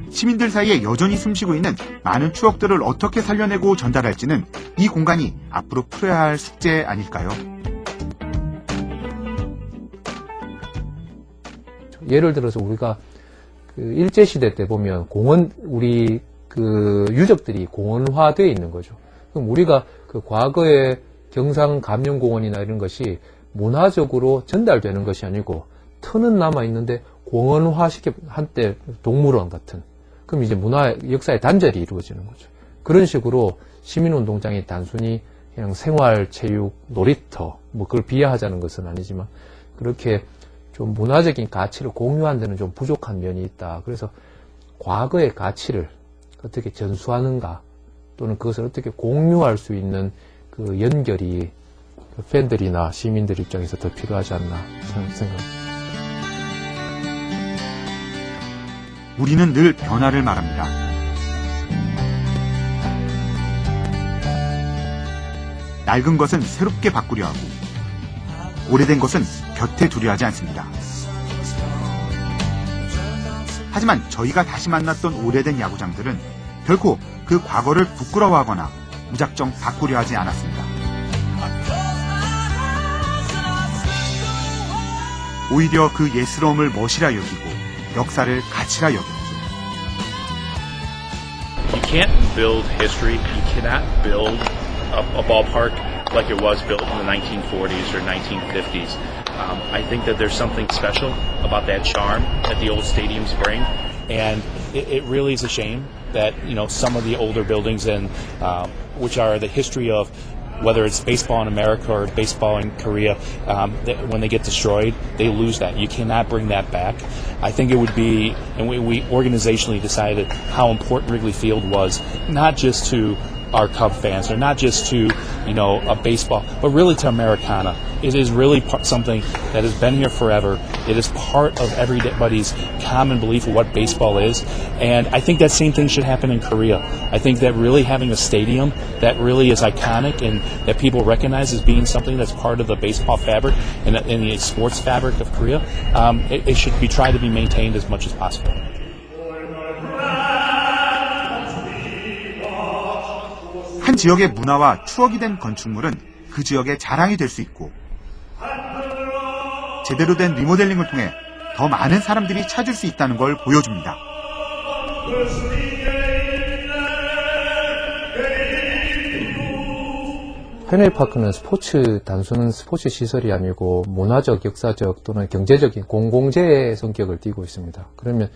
시민들 사이에 여전히 숨쉬고 있는 많은 추억들을 어떻게 살려내고 전달할지는 이 공간이 앞으로 풀어야 할 숙제 아닐까요? 예를 들어서 우리가 그 일제시대 때 보면 공원, 우리 그 유적들이 공원화되어 있는 거죠. 그럼 우리가 그 과거의 경상감영공원이나 이런 것이 문화적으로 전달되는 것이 아니고 터는 남아있는데 공원화시켜 한때 동물원 같은 그럼 이제 문화 역사의 단절이 이루어지는 거죠. 그런 식으로 시민운동장이 단순히 그냥 생활, 체육, 놀이터 뭐 그걸 비하하자는 것은 아니지만 그렇게 좀 문화적인 가치를 공유하는 데는 좀 부족한 면이 있다. 그래서 과거의 가치를 어떻게 전수하는가 또는 그것을 어떻게 공유할 수 있는 그 연결이 팬들이나 시민들 입장에서 더 필요하지 않나 생각합니다. 우리는 늘 변화를 말합니다. 낡은 것은 새롭게 바꾸려 하고 오래된 것은 곁에 두려 하지 않습니다. 하지만 저희가 다시 만났던 오래된 야구장들은 결코 그 과거를 부끄러워하거나 무작정 바꾸려 하지 않았습니다. 오히려 그 예스러움을 멋이라 여기고 역사를 가치라 여겼죠. You can't build history. You cannot build a ballpark like it was built in the 1940s or 1950s. I think that there's something special about that charm that the old stadiums bring, and it really is a shame that some of the older buildings and which are the history of whether it's baseball in America or baseball in Korea, when they get destroyed, they lose that. You cannot bring that back. I think it would be, and we organizationally decided how important Wrigley Field was, not just to our Cub fans, or not just to, a baseball, but really to Americana. It is really something that has been here forever. It is part of everybody's common belief of what baseball is. And I think that same thing should happen in Korea. I think that really having a stadium that really is iconic and that people recognize as being something that's part of the baseball fabric and the sports fabric of Korea, it should be tried to be maintained as much as possible. 한 지역의 문화와 추억이 된 건축물은 그 지역의 자랑이 될 수 있고, 제대로 된 리모델링을 통해 더 많은 사람들이 찾을 수 있다는 걸 보여줍니다. 펜웨이파크는 단순한 스포츠 시설이 아니고 문화적, 역사적 또는 경제적인 공공재의 성격을 띠고 있습니다. 그러면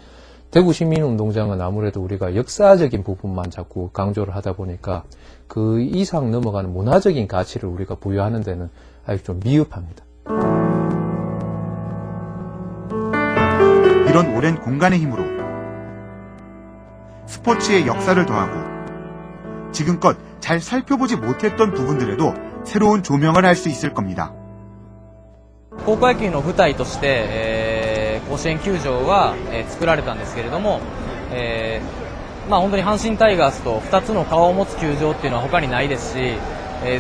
대구 시민운동장은 아무래도 우리가 역사적인 부분만 자꾸 강조를 하다 보니까 그 이상 넘어가는 문화적인 가치를 우리가 부여하는 데는 아직 좀 미흡합니다. 이런 오랜 공간의 힘으로 스포츠의 역사를 더하고 지금껏 잘 살펴보지 못했던 부분들에도 새로운 조명을 할 수 있을 겁니다. 高校野球の舞台として、甲子園球場は、作られたんですけれども、本当に阪神タイガースと2つの顔を持つ球場っていうのは他にないですし、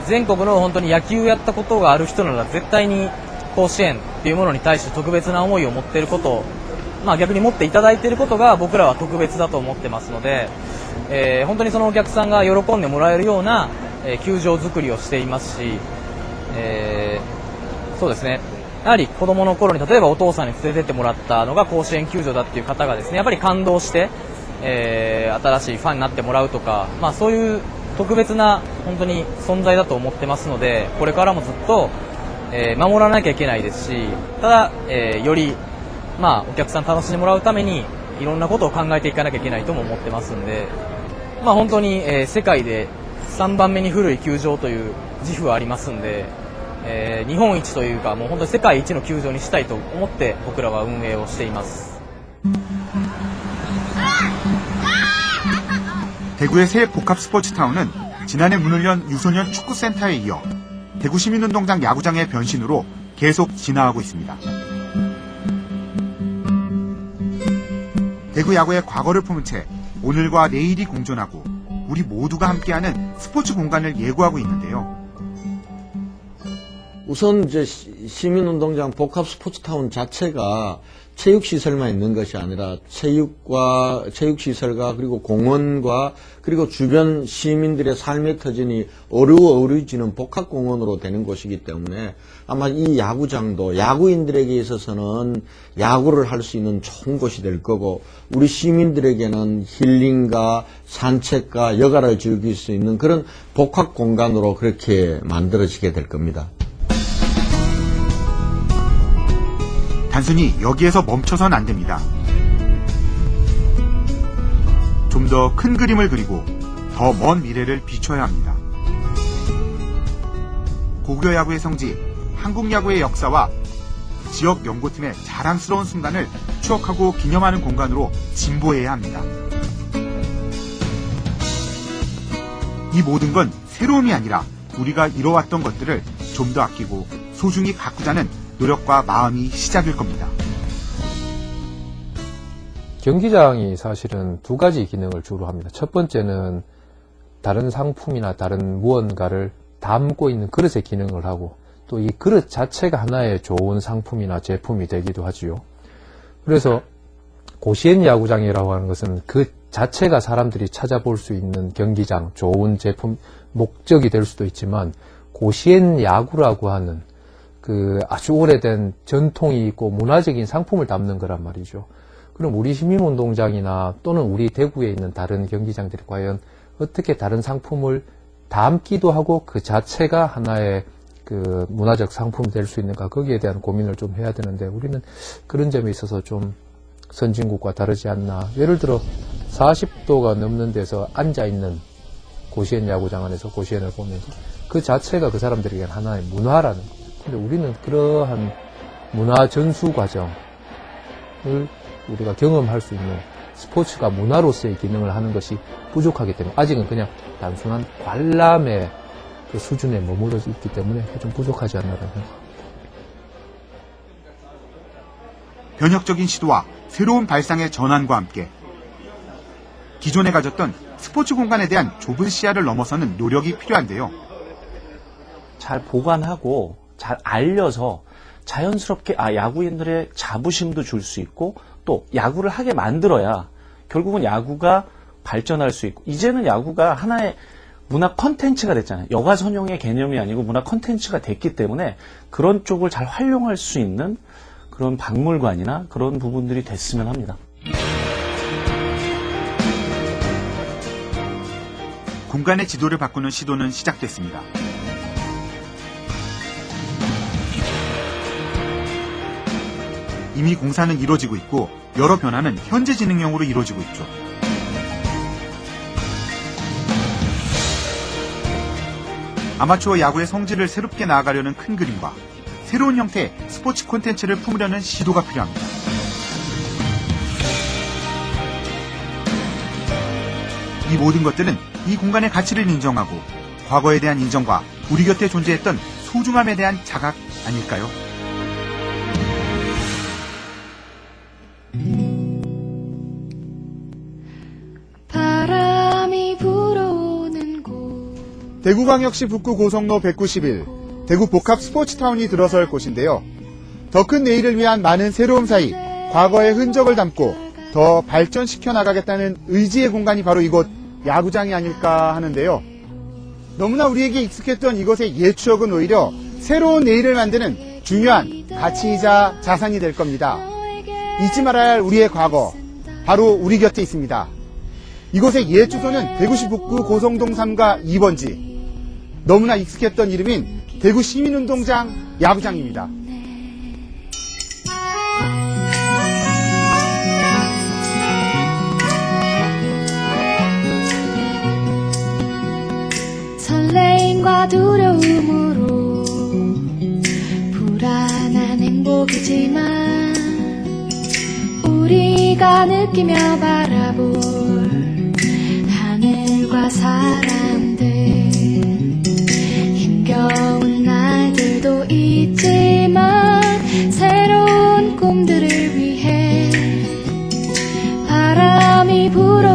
全国の本当に野球をやったことがある人なら絶対に甲子園っていうものに対して特別な思いを持っていることを、逆に持っていただいていることが僕らは特別だと思ってますので、本当にそのお客さんが喜んでもらえるような、球場作りをしていますし、そうですね。やはり子供の頃に例えばお父さんに連れてってもらったのが甲子園球場だっていう方がですね、やっぱり感動して、新しいファンになってもらうとか、そういう特別な本当に存在だと思ってますので、これからもずっと、守らなきゃいけないですし、ただ、より、お客さん楽しんでもらうためにいろんなことを考えていかなきゃいけないとも思ってますんで、本当に、世界で3番目に古い球場という自負はありますんで、日本一というかもう本当に世界一の球場にしたいと思って僕らは運営をしています。 대구의 새 복합 스포츠타운은 지난해 문을 연 유소년 축구센터에 이어 대구 시민운동장 야구장의 변신으로 계속 진화하고 있습니다. 대구 야구의 과거를 품은 채 오늘과 내일이 공존하고 우리 모두가 함께하는 스포츠 공간을 예고하고 있는데요. 우선 이제 시민운동장 복합 스포츠타운 자체가 체육시설만 있는 것이 아니라 체육시설과 그리고 공원과 그리고 주변 시민들의 삶의 터전이 어우러지는 복합공원으로 되는 곳이기 때문에 아마 이 야구장도 야구인들에게 있어서는 야구를 할 수 있는 좋은 곳이 될 거고 우리 시민들에게는 힐링과 산책과 여가를 즐길 수 있는 그런 복합공간으로 그렇게 만들어지게 될 겁니다. 단순히 여기에서 멈춰선 안 됩니다. 좀 더 큰 그림을 그리고 더 먼 미래를 비춰야 합니다. 고교 야구의 성지, 한국 야구의 역사와 지역 연고팀의 자랑스러운 순간을 추억하고 기념하는 공간으로 진보해야 합니다. 이 모든 건 새로움이 아니라 우리가 이뤄왔던 것들을 좀 더 아끼고 소중히 가꾸자는 노력과 마음이 시작일 겁니다. 경기장이 사실은 두 가지 기능을 주로 합니다. 첫 번째는 다른 상품이나 다른 무언가를 담고 있는 그릇의 기능을 하고 또 이 그릇 자체가 하나의 좋은 상품이나 제품이 되기도 하지요. 그래서 고시엔 야구장이라고 하는 것은 그 자체가 사람들이 찾아볼 수 있는 경기장, 좋은 제품, 목적이 될 수도 있지만 고시엔 야구라고 하는 그 아주 오래된 전통이 있고 문화적인 상품을 담는 거란 말이죠. 그럼 우리 시민운동장이나 또는 우리 대구에 있는 다른 경기장들이 과연 어떻게 다른 상품을 담기도 하고 그 자체가 하나의 그 문화적 상품이 될 수 있는가, 거기에 대한 고민을 좀 해야 되는데 우리는 그런 점에 있어서 좀 선진국과 다르지 않나. 예를 들어 40도가 넘는 데서 앉아있는 고시엔 야구장 안에서 고시엔을 보면서 그 자체가 그 사람들에게 하나의 문화라는 거죠. 근데 우리는 그러한 문화 전수 과정을 우리가 경험할 수 있는 스포츠가 문화로서의 기능을 하는 것이 부족하기 때문에 아직은 그냥 단순한 관람의 그 수준에 머물러 있기 때문에 좀 부족하지 않나라는 생각합니다. 변혁적인 시도와 새로운 발상의 전환과 함께 기존에 가졌던 스포츠 공간에 대한 좁은 시야를 넘어서는 노력이 필요한데요. 잘 보관하고 잘 알려서 자연스럽게 야구인들의 자부심도 줄 수 있고 또 야구를 하게 만들어야 결국은 야구가 발전할 수 있고 이제는 야구가 하나의 문화 콘텐츠가 됐잖아요. 여가 선용의 개념이 아니고 문화 콘텐츠가 됐기 때문에 그런 쪽을 잘 활용할 수 있는 그런 박물관이나 그런 부분들이 됐으면 합니다. 공간의 지도를 바꾸는 시도는 시작됐습니다. 이미 공사는 이루어지고 있고 여러 변화는 현재 진행형으로 이루어지고 있죠. 아마추어 야구의 성질을 새롭게 나아가려는 큰 그림과 새로운 형태의 스포츠 콘텐츠를 품으려는 시도가 필요합니다. 이 모든 것들은 이 공간의 가치를 인정하고 과거에 대한 인정과 우리 곁에 존재했던 소중함에 대한 자각 아닐까요? 바람이 불어오는 곳 대구광역시 북구 고성로 191 대구 복합 스포츠타운이 들어설 곳인데요. 더 큰 내일을 위한 많은 새로움 사이 과거의 흔적을 담고 더 발전시켜 나가겠다는 의지의 공간이 바로 이곳 야구장이 아닐까 하는데요. 너무나 우리에게 익숙했던 이곳의 옛 추억은 오히려 새로운 내일을 만드는 중요한 가치이자 자산이 될 겁니다. 잊지 말아야 할 우리의 과거, 바로 우리 곁에 있습니다. 이곳의 옛 주소는 대구시 북구 고성동 3가 2번지. 너무나 익숙했던 이름인 대구 시민운동장 야구장입니다. 설레임과 두려움으로 불안한 행복이지만 우리가 느끼며 바라볼 하늘과 사람들 힘겨운 날들도 있지만 새로운 꿈들을 위해 바람이 불어